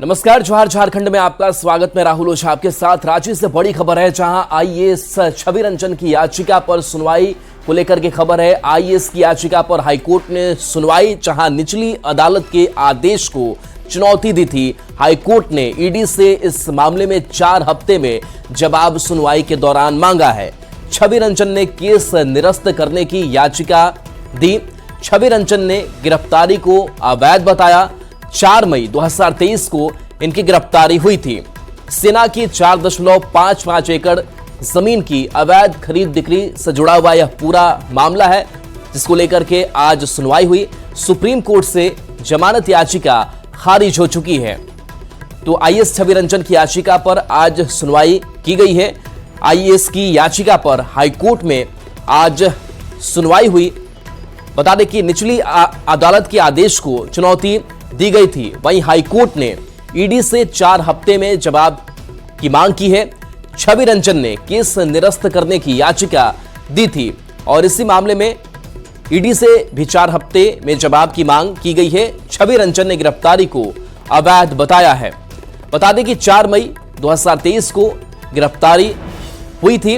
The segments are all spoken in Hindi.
नमस्कार, जोहार। झारखंड में आपका स्वागत। मैं राहुल ओझा आपके साथ। रांची से बड़ी खबर है, जहां आईएएस छवि रंजन की याचिका पर सुनवाई को लेकर के खबर है। आईएएस की याचिका पर हाईकोर्ट ने सुनवाई, जहां निचली अदालत के आदेश को चुनौती दी थी। हाईकोर्ट ने ईडी से इस मामले में 4 हफ्ते में जवाब सुनवाई के दौरान मांगा है। छवि रंजन ने केस निरस्त करने की याचिका दी। छवि रंजन ने गिरफ्तारी को अवैध बताया। 4 मई 2023 को इनकी गिरफ्तारी हुई थी। सेना की 4.55 एकड़ जमीन की अवैध खरीद बिक्री से जुड़ा हुआ यह पूरा मामला है, जिसको लेकर के आज सुनवाई हुई। सुप्रीम कोर्ट से जमानत याचिका खारिज हो चुकी है। तो आईएएस छवि रंजन की याचिका पर आज सुनवाई की गई है। आईएएस की याचिका पर हाईकोर्ट में आज सुनवाई हुई। बता दें कि निचली अदालत के आदेश को चुनौती दी गई थी। वहीं हाईकोर्ट ने ईडी से 4 हफ्ते में जवाब की मांग की है। छवि रंजन ने केस निरस्त करने की याचिका दी थी और इसी मामले में ईडी से भी 4 हफ्ते में जवाब की मांग की गई है। छवि रंजन ने गिरफ्तारी को अवैध बताया है। बता दें कि 4 मई 2023 को गिरफ्तारी हुई थी।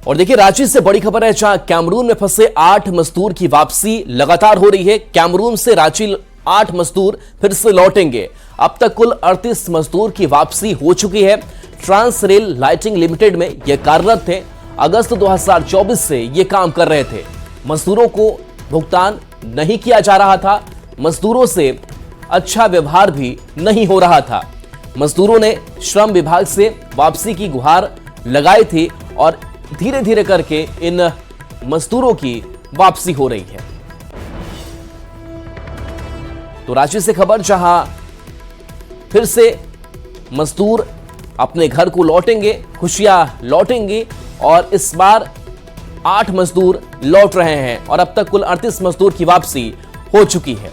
और देखिए, रांची से बड़ी खबर है, जहां कैमरून में फंसे 8 मजदूर की वापसी लगातार हो रही है। कैमरून से रांची 8 मजदूर फिर से लौटेंगे। अब तक कुल 38 मजदूर की वापसी हो चुकी है। ट्रांस रेल लाइटिंग लिमिटेड में ये कार्यरत थे। अगस्त 2024 से ये काम कर रहे थे। मजदूरों को भुगतान नहीं किया जा रहा था। मजदूरों से अच्छा व्यवहार भी नहीं हो रहा था। मजदूरों ने श्रम विभाग से वापसी की गुहार लगाई थी और धीरे धीरे करके इन मजदूरों की वापसी हो रही है। तो रांची से खबर, जहां फिर से मजदूर अपने घर को लौटेंगे, खुशियां लौटेंगी और इस बार 8 मजदूर लौट रहे हैं और अब तक कुल 38 मजदूर की वापसी हो चुकी है।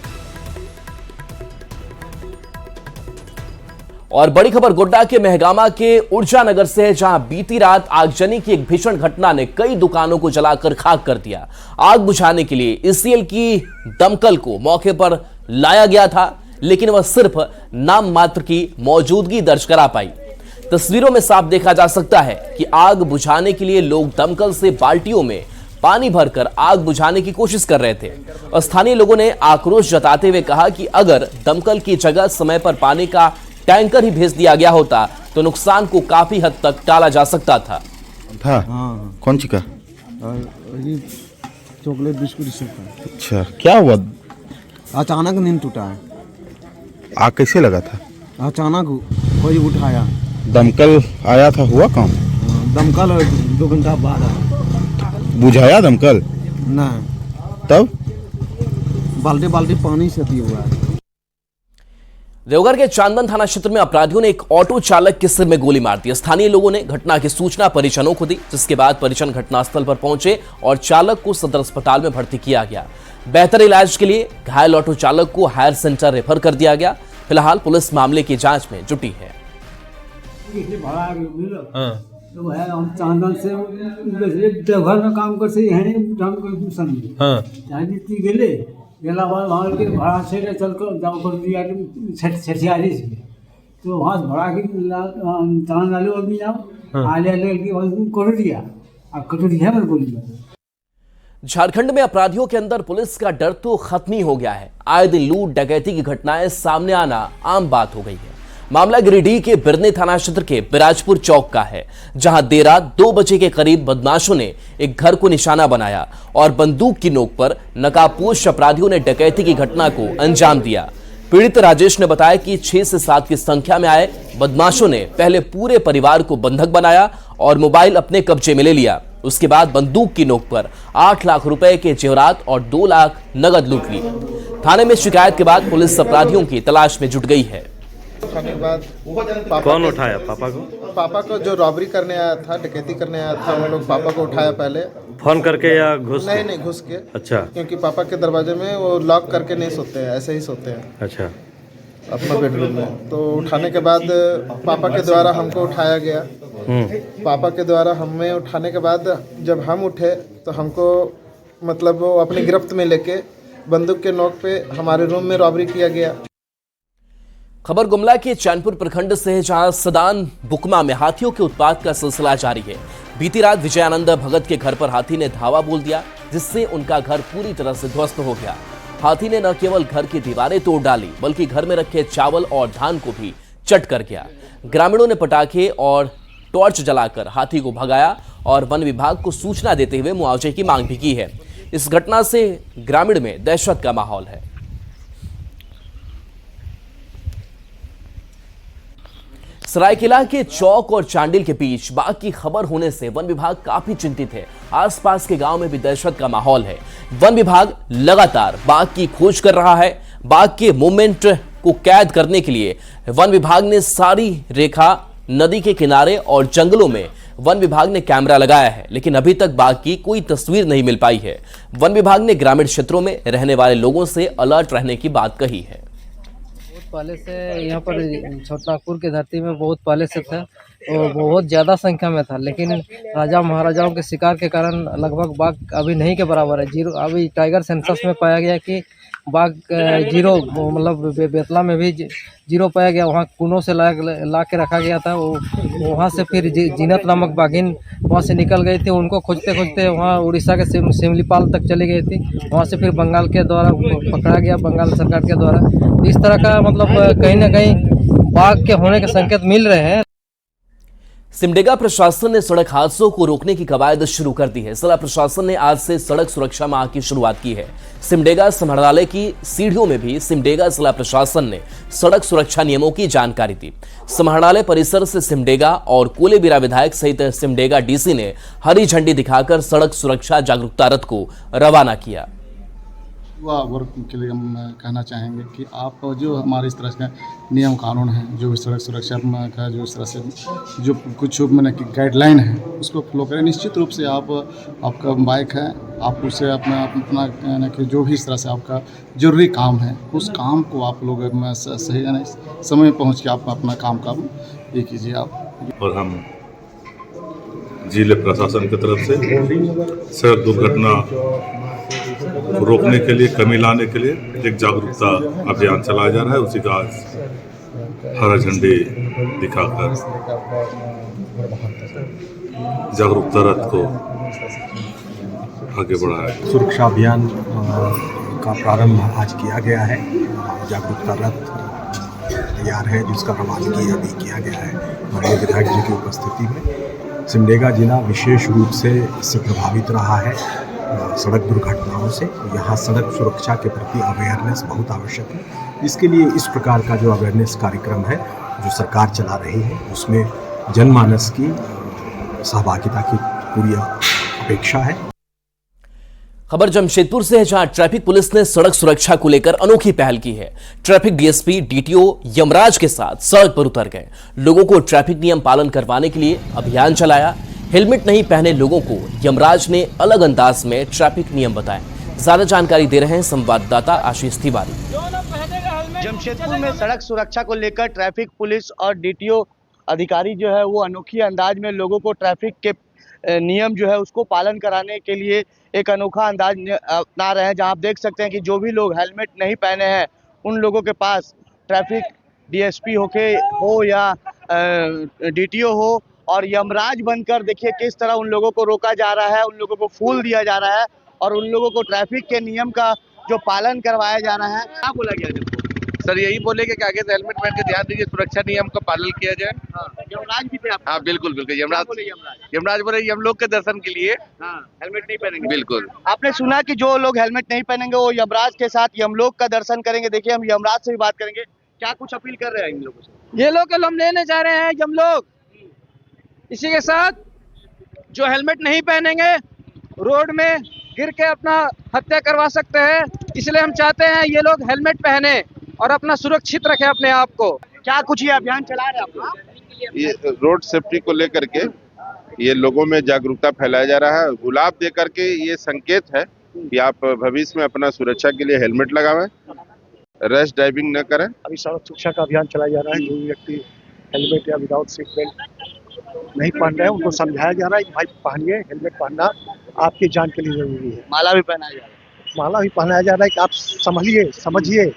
और बड़ी खबर गोड्डा के मेहगामा के ऊर्जा नगर से है, जहां बीती रात आगजनी की एक भीषण घटना ने कई दुकानों को जलाकर खाक कर दिया। आग बुझाने के लिए ईसीएल की दमकल को मौके पर लाया गया था, लेकिन वह सिर्फ नाम मात्र की मौजूदगी दर्ज करा पाई। तस्वीरों में साफ देखा जा सकता है कि आग बुझाने के लिए लोग दमकल से बाल्टियों में पानी भरकर आग बुझाने की कोशिश कर रहे थे। और स्थानीय लोगों ने आक्रोश जताते हुए कहा कि अगर दमकल की जगह समय पर पानी का टैंकर ही भेज दिया गया होता तो नुकसान को काफी हद तक टाला जा सकता था। हाँ, कौन सी का? चॉकलेट बिस्कुट का। अच्छा, क्या हुआ? अचानक नींद टूटा है। आग कैसे लगा था? अचानक कोई उठाया। दमकल आया था, हुआ काम? दमकल 2 घंटा बाद आया। बुझाया दमकल? नहीं। तब बाल्टी बाल्टी पानी से दिया हुआ है। देवघर के चांदन थाना क्षेत्र में अपराधियों ने एक ऑटो चालक के सिर में गोली मार दी। स्थानीय लोगों ने घटना की सूचना परिजनों को दी, जिसके बाद परिजन घटनास्थल पर पहुंचे और चालक को सदर अस्पताल में भर्ती किया गया। बेहतर इलाज के लिए घायल ऑटो चालक को हायर सेंटर रेफर कर दिया गया। फिलहाल पुलिस मामले की जांच में जुटी है। चांदन से देवघर में काम करते गेला बाद वहाँ के भाड़ा से चल कर जाओ कर दिया छठियारी से, तो वहाँ से भाड़ा के चांद डाले और भी जाओ आले कर दिया। अब कटो दिया मैं बोली। झारखंड में अपराधियों के अंदर पुलिस का डर तो खत्म ही हो गया है। आए दिन लूट डकैती की घटनाएं सामने आना आम बात हो गई है। मामला गिरिडीह के बिरने थाना क्षेत्र के बिराजपुर चौक का है, जहां देर रात 2 बजे के करीब बदमाशों ने एक घर को निशाना बनाया और बंदूक की नोक पर नकाबपोश अपराधियों ने डकैती की घटना को अंजाम दिया। पीड़ित राजेश ने बताया कि 6 से 7 की संख्या में आए बदमाशों ने पहले पूरे परिवार को बंधक बनाया और मोबाइल अपने कब्जे में ले लिया। उसके बाद बंदूक की नोक पर 8 लाख रुपए के जेवरात और 2 लाख नगद लूट ली। थाने में शिकायत के बाद पुलिस अपराधियों की तलाश में जुट गई है। खाने के बाद कौन उठाया पापा को? पापा को जो रॉबरी करने आया था, डकैती करने आया था, वो लोग पापा को उठाया पहले। फोन करके या घुस? नहीं, घुस के। अच्छा। क्योंकि पापा के दरवाजे में वो लॉक करके नहीं सोते हैं, ऐसे ही सोते हैं। अच्छा। अपना बेडरूम में। तो उठाने के बाद पापा के द्वारा हमको उठाया गया। पापा के द्वारा हमें उठाने के बाद जब हम उठे तो हमको मतलब वो अपनी गिरफ्त में लेके बंदूक के नोक पे हमारे रूम में रॉबरी किया गया। खबर गुमला के चैनपुर प्रखंड से है, जहां सदान बुकमा में हाथियों के उत्पात का सिलसिला जारी है। बीती रात विजयानंद भगत के घर पर हाथी ने धावा बोल दिया, जिससे उनका घर पूरी तरह से ध्वस्त हो गया। हाथी ने न केवल घर की दीवारें तोड़ डाली, बल्कि घर में रखे चावल और धान को भी चट कर गया। ग्रामीणों ने पटाखे और टॉर्च जलाकर हाथी को भगाया और वन विभाग को सूचना देते हुए मुआवजे की मांग भी की है। इस घटना से ग्रामीण में दहशत का माहौल है। सरायकेला के चौक और चांडिल के बीच बाघ की खबर होने से वन विभाग काफी चिंतित है। आसपास के गांव में भी दहशत का माहौल है। वन विभाग लगातार बाघ की खोज कर रहा है। बाघ के मूवमेंट को कैद करने के लिए वन विभाग ने सारी रेखा नदी के किनारे और जंगलों में वन विभाग ने कैमरा लगाया है, लेकिन अभी तक बाघ की कोई तस्वीर नहीं मिल पाई है। वन विभाग ने ग्रामीण क्षेत्रों में रहने वाले लोगों से अलर्ट रहने की बात कही है। बहुत पहले से यहाँ पर छोटनागपुर की धरती में बहुत पहले से था और बहुत ज़्यादा संख्या में था, लेकिन राजा महाराजाओं के शिकार के कारण लगभग बाघ अभी नहीं के बराबर है। जीरो अभी टाइगर सेंसस में पाया गया कि बाघ जीरो, मतलब बेतला में भी जीरो पाया गया। वहाँ कुनों से ला के रखा गया था। वहाँ से फिर जीनत नामक बाघिन वहाँ से निकल गई थी। उनको खोजते खोजते वहाँ उड़ीसा के सिमलीपाल तक चली गई थी। वहाँ से फिर बंगाल के द्वारा पकड़ा गया, बंगाल सरकार के द्वारा। इस तरह का मतलब कहीं ना कहीं बाघ के होने के संकेत मिल रहे हैं। सिमडेगा प्रशासन ने सड़क हादसों को रोकने की कवायद शुरू कर दी है। जिला प्रशासन ने आज से सड़क सुरक्षा माह की शुरुआत की है। सिमडेगा समाहरणालय की सीढ़ियों में भी सिमडेगा जिला प्रशासन ने सड़क सुरक्षा नियमों की जानकारी दी। समाहरणालय परिसर से सिमडेगा और कोलेबिरा विधायक सहित सिमडेगा डीसी ने हरी झंडी दिखाकर सड़क सुरक्षा जागरूकता रथ को रवाना किया। युवा वर्ग के लिए हम कहना चाहेंगे कि आप जो हमारे इस तरह के नियम कानून हैं, जो सड़क सुरक्षा का जो इस तरह से जो कुछ मैंने कि गाइडलाइन है, उसको फॉलो करें। निश्चित रूप से आपका बाइक है, आप उसे अपना कि जो भी इस तरह से आपका जरूरी काम है, उस काम को आप लोग सही समय में पहुँच के आप अपना काम ये कीजिए आप। और हम जिले प्रशासन की तरफ से सड़क दुर्घटना रोकने के लिए, कमी लाने के लिए एक जागरूकता अभियान चलाया जा रहा है। उसी का आज हरा झंडी दिखाकर जागरूकता रथ को आगे बढ़ाया। सुरक्षा अभियान का प्रारंभ आज किया गया है। जागरूकता रथ तैयार है, जिसका रवानगी अभी किया गया है माननीय विधायक जी की उपस्थिति में। सिमडेगा जिला विशेष रूप से इससे प्रभावित रहा है सड़क दुर्घटनाओं से। यहाँ सड़क सुरक्षा के प्रति अवेयरनेस बहुत आवश्यक है। इसके लिए इस प्रकार का जो अवेयरनेस कार्यक्रम है जो सरकार चला रही है, उसमें जनमानस की सहभागिता की पूरी अपेक्षा है। खबर जमशेदपुर से है, जहां ट्रैफिक पुलिस ने सड़क सुरक्षा को लेकर अनोखी पहल की है। ट्रैफिक डीएसपी डीटीओ यमराज के साथ सड़क पर उतर गए, लोगों को ट्रैफिक नियम पालन करवाने के लिए अभियान चलाया। हेलमेट नहीं पहने लोगों को यमराज ने अलग अंदाज में ट्रैफिक नियम बताए। ज्यादा जानकारी दे रहे हैं संवाददाता आशीष तिवारी। जमशेदपुर में सड़क सुरक्षा को लेकर ट्रैफिक पुलिस और डीटीओ अधिकारी जो है वो अनोखी अंदाज में लोगों को ट्रैफिक के नियम जो है उसको पालन कराने के लिए एक अनोखा अंदाज अपना रहे हैं। जहां आप देख सकते हैं कि जो भी लोग हेलमेट नहीं पहने हैं उन लोगों के पास ट्रैफिक डीएसपी हो या डीटीओ हो और यमराज बनकर देखिए किस तरह उन लोगों को रोका जा रहा है, उन लोगों को फूल दिया जा रहा है और उन लोगों को ट्रैफिक के नियम का जो पालन करवाया जा रहा है। क्या बोला गया सर? यही बोले कि आगे से हेलमेट पहन के ध्यान दीजिए, सुरक्षा नियम का पालन किया जाए। यमराज भी थे आप? हाँ बिल्कुल बिल्कुल। यमराज बोले हम लोग के दर्शन के लिए हेलमेट नहीं पहनेंगे। बिल्कुल। आपने सुना कि जो लोग हेलमेट नहीं पहनेंगे वो यमराज के साथ यमलोक का दर्शन करेंगे। देखिए हम यमराज से भी बात करेंगे, क्या कुछ अपील कर रहे हैं इन लोगों से? ये लोग हम लेने जा रहे हैं यमलोक। इसी के साथ जो हेलमेट नहीं पहनेंगे रोड में गिर के अपना हत्या करवा सकते हैं, इसलिए हम चाहते हैं ये लोग हेलमेट पहने और अपना सुरक्षित रखें अपने आप को। क्या कुछ ये अभियान चला रहे हैं आप? ये रोड सेफ्टी को लेकर के ये लोगों में जागरूकता फैलाया जा रहा है। गुलाब दे करके ये संकेत है कि आप भविष्य में अपना सुरक्षा के लिए हेलमेट लगावें। रैश ड्राइविंग न करें। अभी सड़क सुरक्षा का अभियान चलाया जा रहा है। जो भी व्यक्ति हेलमेट या विदाउट सीट बेल्ट नहीं पहन रहे हैं उनको समझाया जा रहा है कि भाई पहनिए, हेलमेट पहनना आपकी जान के लिए जरूरी है। माला भी पहनाया जा रहा है। माला भी पहनाया जा रहा है कि आप समझिए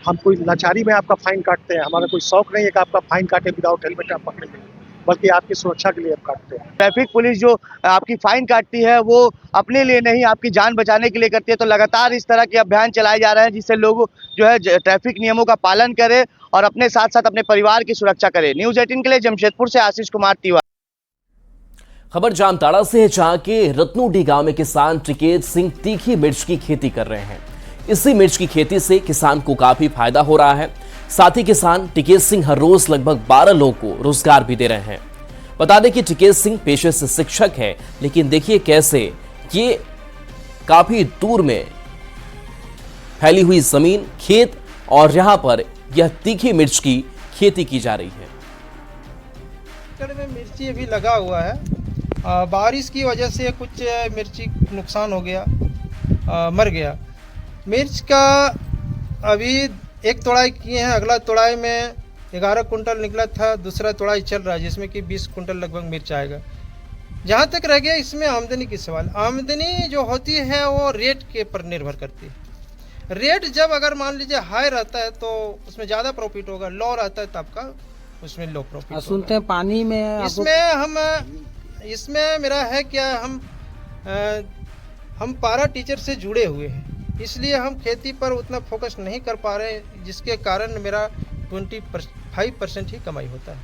हम कोई लाचारी में आपका फाइन काटते हैं। हमारा कोई शौक नहीं है कि आपका फाइन काटे विदाउट हेलमेट आप पकड़ेंगे, बल्कि आपकी सुरक्षा के लिए आप काटते हैं। ट्रैफिक पुलिस जो आपकी फाइन काटती है वो अपने लिए नहीं, आपकी जान बचाने के लिए करती है। तो लगातार इस तरह के अभियान चलाए जा रहे हैं जिससे लोग जो है ट्रैफिक नियमों का पालन करें और अपने साथ साथ अपने परिवार की सुरक्षा करें। न्यूज़ 18 के लिए जमशेदपुर से आशीष कुमार तिवारी। खबर जामताड़ा से है, जहां के रत्नूडी गांव में किसान टिकेत सिंह तीखी मिर्च की खेती कर रहे हैं। इसी मिर्च की खेती से किसान को काफी फायदा हो रहा है। साथ ही किसान टिकेत सिंह हर रोज लगभग 12 लोगों को रोजगार भी दे रहे हैं। बता दें कि टिकेत सिंह पेशे से शिक्षक है, लेकिन देखिए कैसे ये काफी दूर में फैली हुई जमीन, खेत और यहां पर यह तीखी मिर्च की खेती की जा रही है। में मिर्ची अभी लगा हुआ है। बारिश की वजह से कुछ मिर्ची नुकसान हो गया, मर गया। मिर्च का अभी एक तोड़ाई किए हैं, अगला तोड़ाई में 11 कुंटल निकला था, दूसरा तोड़ाई चल रहा है जिसमें कि 20 कुंटल लगभग मिर्च आएगा। जहाँ तक रह गया इसमें आमदनी की सवाल, आमदनी जो होती है वो रेट के पर निर्भर करती है। रेट जब अगर मान लीजिए हाई रहता है तो उसमें ज़्यादा प्रॉफिट होगा, लो रहता है तो आपका उसमें लो प्रॉफिट। सुनते हैं पानी में इसमें मेरा है क्या, हम पारा टीचर से जुड़े हुए हैं, इसलिए हम खेती पर उतना फोकस नहीं कर पा रहे, जिसके कारण मेरा 25% ही कमाई होता है।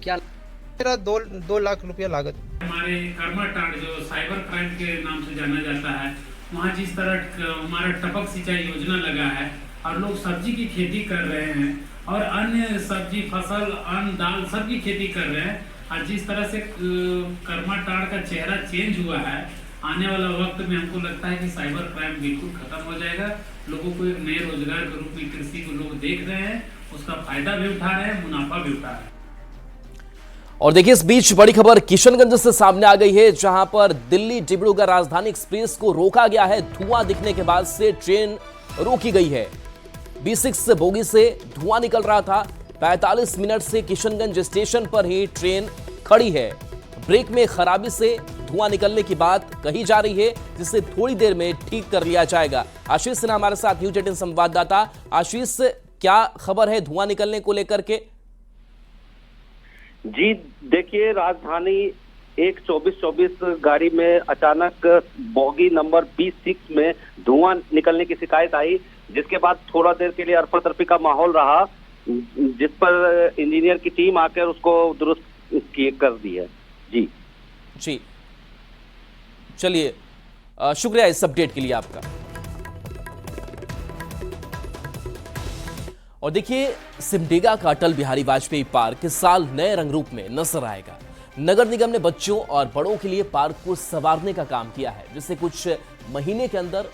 क्या मेरा 2 लाख रुपया लागत। हमारे कर्माटाड़ जो साइबर क्राइम के नाम से जाना जाता है, वहाँ जिस तरह हमारा टपक सिंचाई योजना लगा है और लोग सब्जी की खेती कर रहे हैं और अन्य सब्जी फसल अन्न दाल सबकी खेती कर रहे हैं, और जिस तरह से कर्माटाड़ का चेहरा चेंज हुआ है, आने वाला वक्त में हमको लगता है कि साइबर क्राइम बिल्कुल खत्म हो जाएगा। लोगों को एक नए रोजगार के रूप में कृषि को लोग देख रहे हैं, उसका फायदा भी उठा रहे हैं, मुनाफा भी उठा रहे हैं। और देखिए इस बीच बड़ी खबर किशनगंज से सामने आ गई है, जहां पर दिल्ली डिब्रूगढ़ राजधानी एक्सप्रेस को रोका गया है। धुआं दिखने के बाद से ट्रेन रोकी गई है। B6 बोगी से धुआं निकल रहा था। 45 मिनट से किशनगंज स्टेशन पर ही ट्रेन खड़ी है। ब्रेक में खराबी से धुआं निकलने की बात कही जा रही है, जिसे थोड़ी देर में ठीक कर लिया जाएगा। आशीष सिन्हा हमारे साथ न्यूज़ 18 संवाददाता। आशीष, क्या खबर है धुआं निकलने को लेकर के? जी देखिए, राजधानी एक 24-24 गाड़ी में अचानक बोगी नंबर B6 में धुआं निकलने की शिकायत आई, जिसके बाद थोड़ा देर के लिए अरफा तफरी का माहौल रहा, जिस पर इंजीनियर की टीम आकर उसको दुरुस्त कर दी है। जी चलिए, शुक्रिया इस अपडेट के लिए आपका। और देखिए, सिमडेगा का अटल बिहारी वाजपेयी पार्क इस साल नए रंग रूप में नजर आएगा। नगर निगम ने बच्चों और बड़ों के लिए पार्क को संवारने का काम किया है, जिसे कुछ महीने के अंदर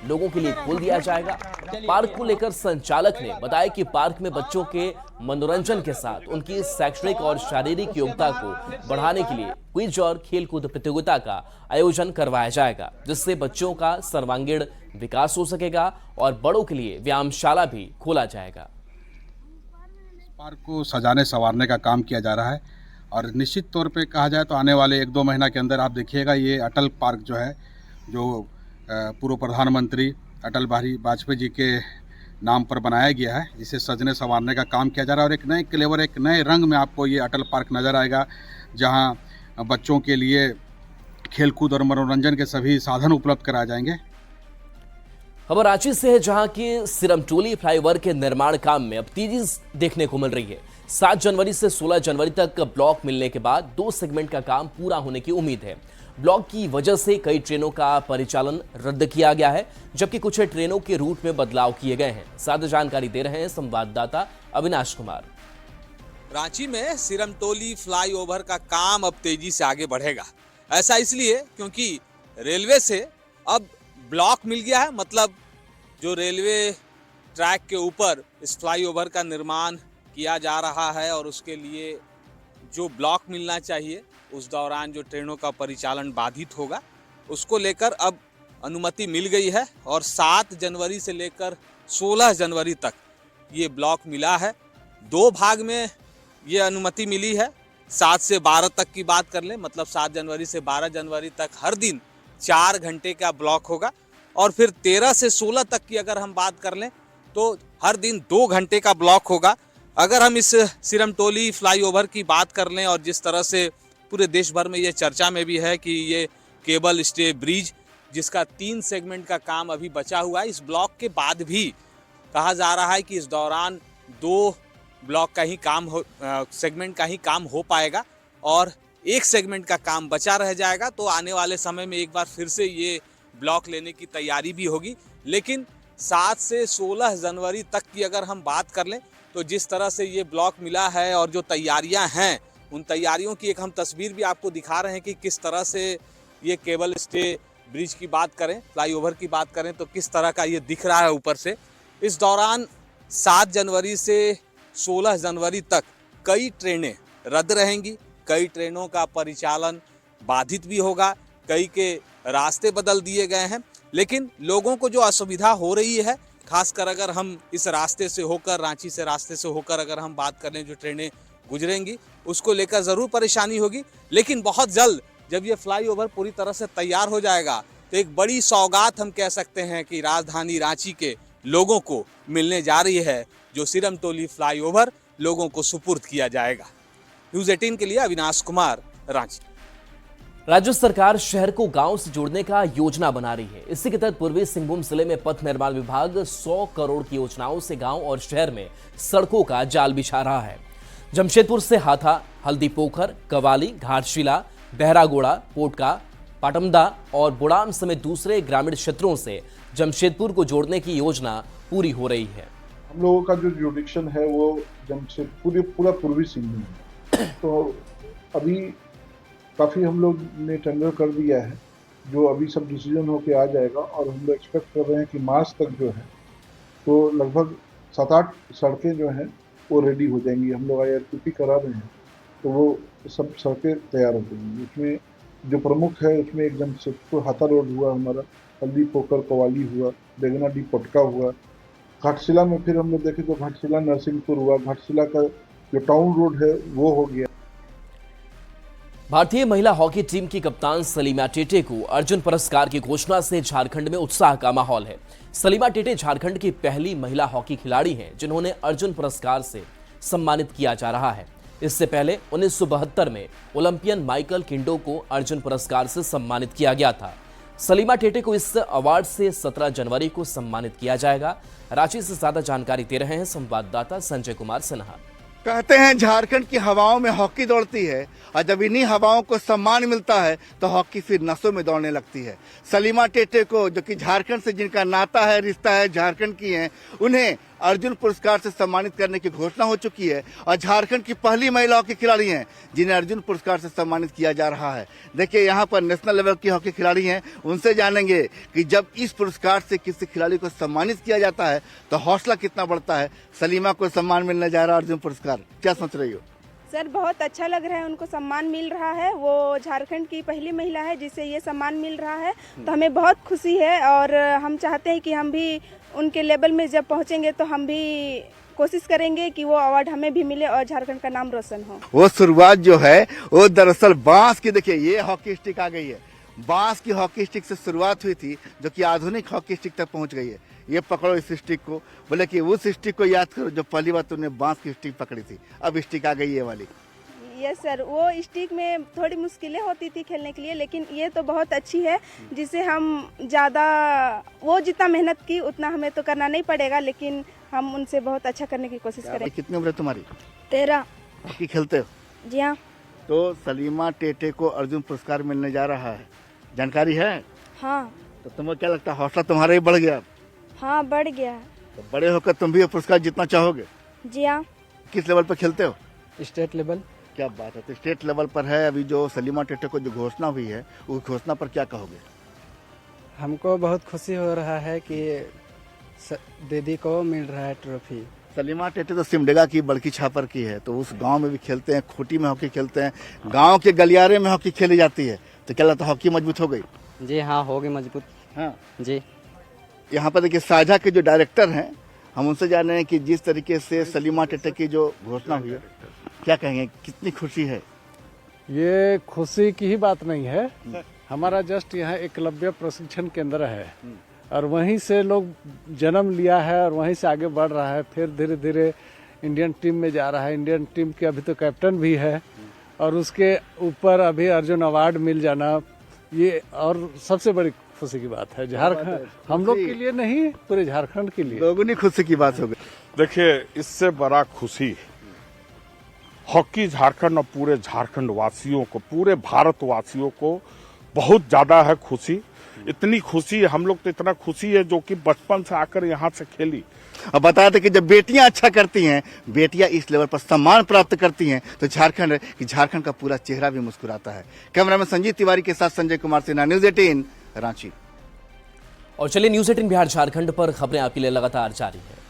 लोगों के लिए खोल दिया जाएगा। पार्क को लेकर संचालक ने बताया कि पार्क में बच्चों के मनोरंजन के साथ उनकी शैक्षणिक और शारीरिक योग्यता को बढ़ाने के लिए क्विज और खेलकूद प्रतियोगिता का आयोजन करवाया जाएगा, जिससे बच्चों का सर्वांगीण विकास हो सकेगा और बड़ों के लिए व्यायामशाला भी खोला जाएगा। पार्क को सजाने संवारने का काम किया जा रहा है और निश्चित तौर पे कहा जाए तो आने वाले 1-2 महीना के अंदर आप देखिएगा ये अटल पार्क जो है, जो पूर्व प्रधानमंत्री अटल बिहारी वाजपेयी जी के नाम पर बनाया गया है, इसे सजने संवारने का काम किया जा रहा है और एक नए क्लेवर, एक नए रंग में आपको ये अटल पार्क नज़र आएगा, जहां बच्चों के लिए खेलकूद और मनोरंजन के सभी साधन उपलब्ध कराए जाएंगे। खबर रांची से है, जहां की सिरमटोली फ्लाईओवर के निर्माण काम में अब तेजी देखने को मिल रही है। 7 जनवरी से 16 जनवरी तक ब्लॉक मिलने के बाद 2 सेगमेंट का काम पूरा होने की उम्मीद है। ब्लॉक की वजह से कई ट्रेनों का परिचालन रद्द किया गया है, जबकि कुछ ट्रेनों के रूट में बदलाव किए गए हैं। ज्यादा जानकारी दे रहे हैं संवाददाता अविनाश कुमार। रांची में सिरमटोली फ्लाईओवर का काम अब तेजी से आगे बढ़ेगा। ऐसा इसलिए क्योंकि रेलवे से अब ब्लॉक मिल गया है, मतलब जो रेलवे ट्रैक के ऊपर इस फ्लाईओवर का निर्माण किया जा रहा है और उसके लिए जो ब्लॉक मिलना चाहिए, उस दौरान जो ट्रेनों का परिचालन बाधित होगा, उसको लेकर अब अनुमति मिल गई है और 7 जनवरी से लेकर 16 जनवरी तक ये ब्लॉक मिला है। 2 भाग में ये अनुमति मिली है। 7 से 12 तक की बात कर लें, मतलब 7 जनवरी से 12 जनवरी तक हर दिन 4 घंटे का ब्लॉक होगा। और फिर 13 से 16 तक की अगर हम बात कर लें तो हर दिन 2 घंटे का ब्लॉक होगा। अगर हम इस सिरमटोली फ्लाईओवर की बात कर लें, और जिस तरह से पूरे देश भर में ये चर्चा में भी है कि ये केबल स्टे ब्रिज जिसका 3 सेगमेंट का काम अभी बचा हुआ है, इस ब्लॉक के बाद भी कहा जा रहा है कि इस दौरान 2 ब्लॉक का ही काम सेगमेंट का ही काम हो पाएगा और 1 सेगमेंट का काम बचा रह जाएगा। तो आने वाले समय में एक बार फिर से ये ब्लॉक लेने की तैयारी भी होगी। लेकिन 7 से 16 जनवरी तक की अगर हम बात कर लें तो जिस तरह से ये ब्लॉक मिला है और जो तैयारियां हैं, उन तैयारियों की एक हम तस्वीर भी आपको दिखा रहे हैं कि किस तरह से ये केबल स्टे ब्रिज की बात करें, फ्लाईओवर की बात करें तो किस तरह का ये दिख रहा है ऊपर से। इस दौरान 7 जनवरी से 16 जनवरी तक कई ट्रेनें रद्द रहेंगी, कई ट्रेनों का परिचालन बाधित भी होगा, कई के रास्ते बदल दिए गए हैं। लेकिन लोगों को जो असुविधा हो रही है, खासकर अगर हम इस रास्ते से होकर, रांची से रास्ते से होकर अगर हम बात करें, जो ट्रेनें गुजरेंगी उसको लेकर ज़रूर परेशानी होगी। लेकिन बहुत जल्द जब ये फ्लाईओवर पूरी तरह से तैयार हो जाएगा तो एक बड़ी सौगात हम कह सकते हैं कि राजधानी रांची के लोगों को मिलने जा रही है, जो सिरमटोली फ्लाईओवर लोगों को सुपुर्द किया जाएगा। न्यूज़ 18 के लिए अविनाश कुमार, रांची। राज्य सरकार शहर को गांव से जोड़ने का योजना बना रही है। इसी के तहत पूर्वी सिंहभूम जिले में पथ निर्माण विभाग 100 करोड़ की योजनाओं से गांव और शहर में सड़कों का जाल बिछा रहा है। जमशेदपुर से हाथा, हल्दी पोखर, कवाली, घाटशिला, बहरागोड़ा, पोटका, पाटमदा और बुड़ान समेत दूसरे ग्रामीण क्षेत्रों से जमशेदपुर को जोड़ने की योजना पूरी हो रही है। हम लोगों का जो जुडिक्शन है वो जमशेदपुर पूरा पूर्वी सिंहभूम है। तो अभी काफ़ी हम लोग ने टेंडर कर दिया है, जो अभी सब डिसीजन होके आ जाएगा और हम लोग एक्सपेक्ट कर रहे हैं कि मार्च तक जो है तो लगभग 7-8 सड़कें जो हैं वो रेडी हो जाएंगी। हम लोग IRCP करा रहे हैं तो वो सब सड़कें तैयार हो जाएंगी। उसमें जो प्रमुख है उसमें एक जमशेदपुर हाथा रोड हुआ, हमारा हल्दी पोखर कवाली हुआ, बेगनाडी पटका हुआ। घाटशिला में फिर हम लोग देखें तो घाटशिला नरसिंहपुर हुआ। घाटशिला का जो टाउन रोड है वो हो गया। भारतीय महिला हॉकी टीम की कप्तान सलीमा टेटे को अर्जुन पुरस्कार की घोषणा से झारखंड में उत्साह का माहौल है। सलीमा टेटे झारखंड की पहली महिला हॉकी खिलाड़ी हैं जिन्होंने अर्जुन पुरस्कार से सम्मानित किया जा रहा है। इससे पहले 1972 में ओलंपियन माइकल किंडो को अर्जुन पुरस्कार से सम्मानित किया गया था। सलीमा टेटे को इस अवार्ड से 17 जनवरी को सम्मानित किया जाएगा। रांची से ज्यादा जानकारी दे रहे हैं संवाददाता संजय कुमार सिन्हा। कहते हैं झारखंड की हवाओं में हॉकी दौड़ती है और जब इन्हीं हवाओं को सम्मान मिलता है तो हॉकी फिर नसों में दौड़ने लगती है। सलीमा टेटे को, जो कि झारखंड से जिनका नाता है, रिश्ता है, झारखंड की हैं, उन्हें अर्जुन पुरस्कार से सम्मानित करने की घोषणा हो चुकी है और झारखंड की पहली महिला हॉकी खिलाड़ी हैं जिन्हें अर्जुन पुरस्कार से सम्मानित किया जा रहा है। देखिए, यहाँ पर नेशनल लेवल की हॉकी खिलाड़ी हैं, उनसे जानेंगे कि जब इस पुरस्कार से किसी खिलाड़ी को सम्मानित किया जाता है तो हौसला कितना बढ़ता है। सलीमा को सम्मान मिलने जा रहा है अर्जुन पुरस्कार, क्या सोच रही हो? सर, बहुत अच्छा लग रहा है, उनको सम्मान मिल रहा है। वो झारखंड की पहली महिला है जिसे ये सम्मान मिल रहा है, तो हमें बहुत खुशी है और हम चाहते हैं कि हम भी उनके लेवल में जब पहुंचेंगे तो हम भी कोशिश करेंगे कि वो अवार्ड हमें भी मिले और झारखंड का नाम रोशन हो। वो शुरुआत जो है वो दरअसल बांस की, देखिए ये हॉकी स्टिक आ गई है, बांस की हॉकी स्टिक से शुरुआत हुई थी जो कि आधुनिक हॉकी स्टिक तक पहुंच गई है। ये पकड़ो इस स्टिक को, बोले कि उस स्टिक को याद करो जो पहली बार तुमने बांस की स्टिक पकड़ी थी, अब स्टिक आ गई ये वाली। यस सर, वो स्टिक में थोड़ी मुश्किलें होती थी खेलने के लिए, लेकिन ये तो बहुत अच्छी है जिसे हम ज़्यादा, वो जितना मेहनत की उतना हमें तो करना नहीं पड़ेगा, लेकिन हम उनसे बहुत अच्छा करने की कोशिश करें। कितनी उम्र है तुम्हारी? 13। हॉकी खेलते हो? जी हाँ। तो सलीमा टेटे को अर्जुन पुरस्कार मिलने जा रहा है, जानकारी है? हाँ। तो तुम्हें क्या लगता है, हौसला तुम्हारा ही बढ़ गया? हाँ, बढ़ गया। तो बड़े होकर तुम भी पुरस्कार जीतना चाहोगे? जी हाँ। किस लेवल पर खेलते हो? State level. क्या बात है, तो स्टेट लेवल पर है अभी जो सलीमा टेटे को जो घोषणा हुई है, उस घोषणा पर क्या कहोगे? हमको बहुत खुशी हो रहा है कि दीदी को मिल रहा है ट्रॉफी। सलीमा टेटे तो सिमडेगा की बड़की छापर की है, तो उस गांव में भी खेलते हैं, खूंटी में हॉकी खेलते हैं, गांव के गलियारे में हॉकी खेली जाती है, तो क्या लगता है हॉकी मजबूत हो गई? जी हाँ, होगी मजबूत। हाँ जी। यहाँ पर देखिए साझा के जो डायरेक्टर हैं, हम उनसे जान रहे हैं कि जिस तरीके से सलीमा टेटे की जो घोषणा हुई है, क्या कहेंगे, कितनी खुशी है? ये खुशी की ही बात नहीं है, हमारा जस्ट यहाँ एकलव्य प्रशिक्षण केंद्र है और वहीं से लोग जन्म लिया है और वहीं से आगे बढ़ रहा है, फिर धीरे धीरे इंडियन टीम में जा रहा है। इंडियन टीम के अभी तो कैप्टन भी है और उसके ऊपर अभी अर्जुन अवार्ड मिल जाना, ये और सबसे बड़ी खुशी की बात है। झारखंड हम लोग के लिए नहीं, पूरे झारखंड के लिए दोगुनी खुशी की बात हो गई। देखिए, इससे बड़ा खुशी हॉकी झारखंड और पूरे झारखंड वासियों को, पूरे भारत वासियों को बहुत ज्यादा है खुशी। इतनी खुशी हम लोग तो इतना खुशी है जो कि बचपन से आकर यहाँ से खेली। अब बता दें कि जब बेटियां अच्छा करती हैं, बेटियां इस लेवल पर सम्मान प्राप्त करती हैं, तो झारखंड का पूरा चेहरा भी मुस्कुराता है। कैमरामैन संजीव तिवारी के साथ संजय कुमार सिन्हा, न्यूज 18 रांची। और चलिए न्यूज 18 बिहार झारखंड पर खबरें आपके लिए लगातार जारी है।